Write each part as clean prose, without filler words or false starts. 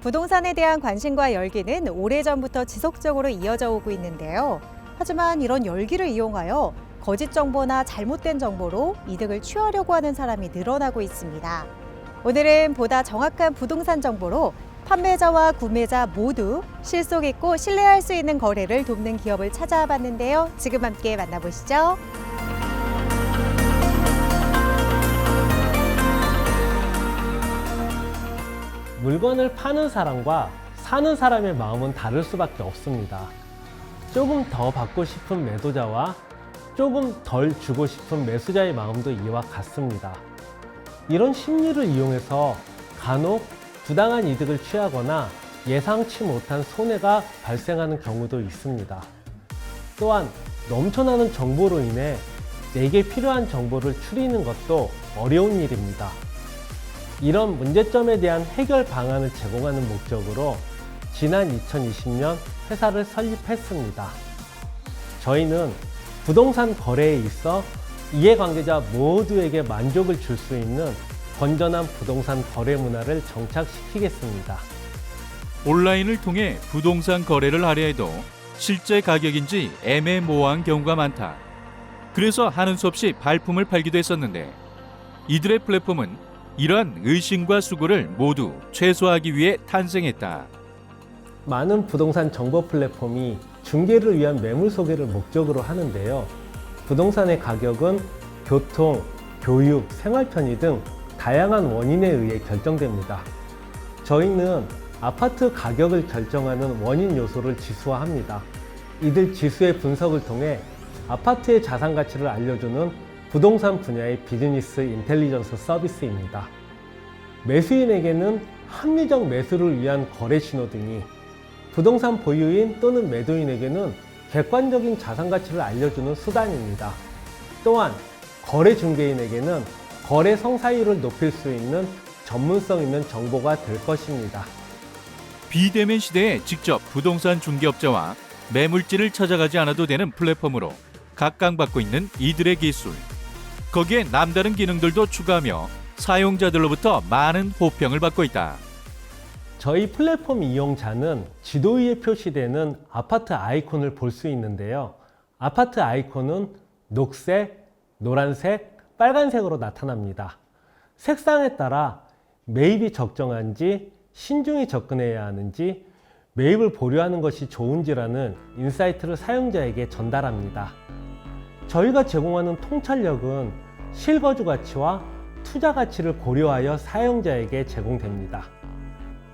부동산에 대한 관심과 열기는 오래전부터 지속적으로 이어져 오고 있는데요. 하지만 이런 열기를 이용하여 거짓 정보나 잘못된 정보로 이득을 취하려고 하는 사람이 늘어나고 있습니다. 오늘은 보다 정확한 부동산 정보로 판매자와 구매자 모두 실속 있고 신뢰할 수 있는 거래를 돕는 기업을 찾아와 봤는데요. 지금 함께 만나보시죠. 물건을 파는 사람과 사는 사람의 마음은 다를 수밖에 없습니다. 조금 더 받고 싶은 매도자와 조금 덜 주고 싶은 매수자의 마음도 이와 같습니다. 이런 심리를 이용해서 간혹 부당한 이득을 취하거나 예상치 못한 손해가 발생하는 경우도 있습니다. 또한 넘쳐나는 정보로 인해 내게 필요한 정보를 추리는 것도 어려운 일입니다. 이런 문제점에 대한 해결 방안을 제공하는 목적으로 지난 2020년 회사를 설립했습니다. 저희는 부동산 거래에 있어 이해관계자 모두에게 만족을 줄 수 있는 건전한 부동산 거래 문화를 정착시키겠습니다. 온라인을 통해 부동산 거래를 하려 해도 실제 가격인지 애매모호한 경우가 많다. 그래서 하는 수 없이 발품을 팔기도 했었는데 이들의 플랫폼은 이러한 의심과 수고를 모두 최소화하기 위해 탄생했다. 많은 부동산 정보 플랫폼이 중개를 위한 매물 소개를 목적으로 하는데요. 부동산의 가격은 교통, 교육, 생활 편의 등 다양한 원인에 의해 결정됩니다. 저희는 아파트 가격을 결정하는 원인 요소를 지수화합니다. 이들 지수의 분석을 통해 아파트의 자산 가치를 알려주는 부동산 분야의 비즈니스 인텔리전스 서비스입니다. 매수인에게는 합리적 매수를 위한 거래 신호등이, 부동산 보유인 또는 매도인에게는 객관적인 자산 가치를 알려주는 수단입니다. 또한 거래 중개인에게는 거래 성사율을 높일 수 있는 전문성 있는 정보가 될 것입니다. 비대면 시대에 직접 부동산 중개업자와 매물지를 찾아가지 않아도 되는 플랫폼으로 각광받고 있는 이들의 기술. 거기에 남다른 기능들도 추가하며 사용자들로부터 많은 호평을 받고 있다. 저희 플랫폼 이용자는 지도 위에 표시되는 아파트 아이콘을 볼 수 있는데요. 아파트 아이콘은 녹색, 노란색, 빨간색으로 나타납니다. 색상에 따라 매입이 적정한지, 신중히 접근해야 하는지, 매입을 보류하는 것이 좋은지라는 인사이트를 사용자에게 전달합니다. 저희가 제공하는 통찰력은 실거주 가치와 투자 가치를 고려하여 사용자에게 제공됩니다.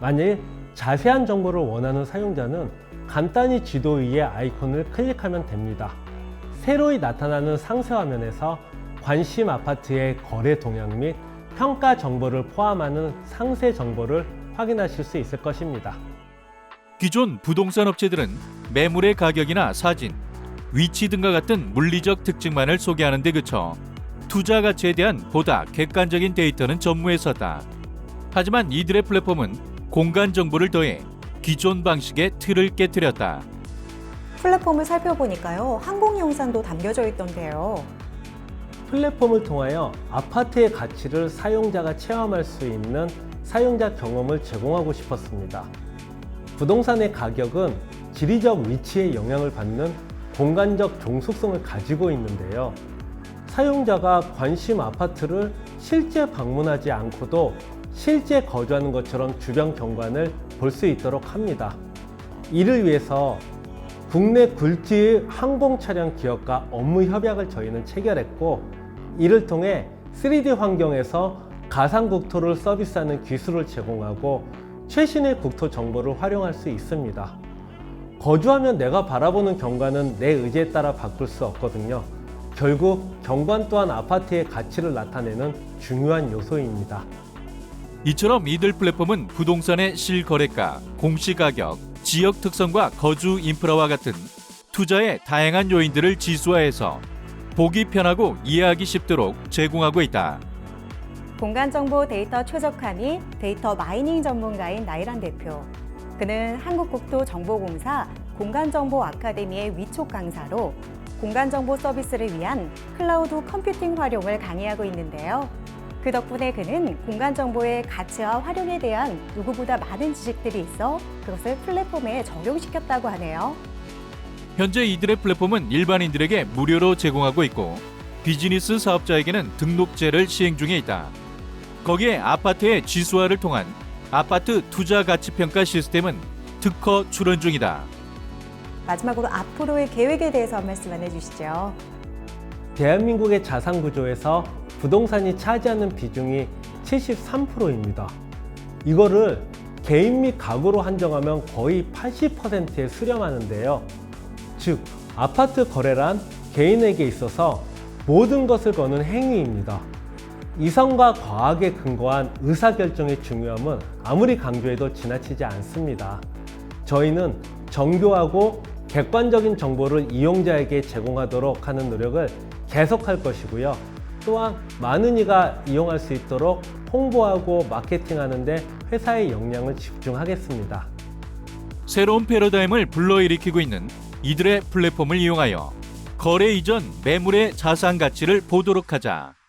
만일 자세한 정보를 원하는 사용자는 간단히 지도 위의 아이콘을 클릭하면 됩니다. 새로이 나타나는 상세 화면에서 관심 아파트의 거래 동향 및 평가 정보를 포함하는 상세 정보를 확인하실 수 있을 것입니다. 기존 부동산 업체들은 매물의 가격이나 사진, 위치 등과 같은 물리적 특징만을 소개하는 데 그쳐 투자 가치에 대한 보다 객관적인 데이터는 전무했었다. 하지만 이들의 플랫폼은 공간 정보를 더해 기존 방식의 틀을 깨뜨렸다. 플랫폼을 살펴보니까요, 항공 영상도 담겨져 있던데요. 플랫폼을 통하여 아파트의 가치를 사용자가 체험할 수 있는 사용자 경험을 제공하고 싶었습니다. 부동산의 가격은 지리적 위치에 영향을 받는 공간적 종속성을 가지고 있는데요. 사용자가 관심 아파트를 실제 방문하지 않고도 실제 거주하는 것처럼 주변 경관을 볼 수 있도록 합니다. 이를 위해서 국내 굴지의 항공 촬영 기업과 업무 협약을 저희는 체결했고, 이를 통해 3D 환경에서 가상 국토를 서비스하는 기술을 제공하고 최신의 국토 정보를 활용할 수 있습니다. 거주하면 내가 바라보는 경관은 내 의지에 따라 바꿀 수 없거든요. 결국 경관 또한 아파트의 가치를 나타내는 중요한 요소입니다. 이처럼 이들 플랫폼은 부동산의 실거래가, 공시가격, 지역 특성과 거주 인프라와 같은 투자의 다양한 요인들을 지수화해서 보기 편하고 이해하기 쉽도록 제공하고 있다. 공간정보 데이터 최적화 및 데이터 마이닝 전문가인 나이란 대표. 그는 한국국토정보공사 공간정보 아카데미의 위촉 강사로 공간정보 서비스를 위한 클라우드 컴퓨팅 활용을 강의하고 있는데요. 그 덕분에 그는 공간 정보의 가치와 활용에 대한 누구보다 많은 지식들이 있어 그것을 플랫폼에 적용시켰다고 하네요. 현재 이들의 플랫폼은 일반인들에게 무료로 제공하고 있고 비즈니스 사업자에게는 등록제를 시행 중에 있다. 거기에 아파트의 지수화를 통한 아파트 투자 가치 평가 시스템은 특허 출원 중이다. 마지막으로 앞으로의 계획에 대해서 한 말씀만 해주시죠. 대한민국의 자산 구조에서 부동산이 차지하는 비중이 73%입니다. 이거를 개인 및 가구로 한정하면 거의 80%에 수렴하는데요. 즉, 아파트 거래란 개인에게 있어서 모든 것을 거는 행위입니다. 이성과 과학에 근거한 의사결정의 중요함은 아무리 강조해도 지나치지 않습니다. 저희는 정교하고 객관적인 정보를 이용자에게 제공하도록 하는 노력을 계속할 것이고요. 또한 많은 이가 이용할 수 있도록 홍보하고 마케팅하는 데 회사의 역량을 집중하겠습니다. 새로운 패러다임을 불러일으키고 있는 이들의 플랫폼을 이용하여 거래 이전 매물의 자산 가치를 보도록 하자.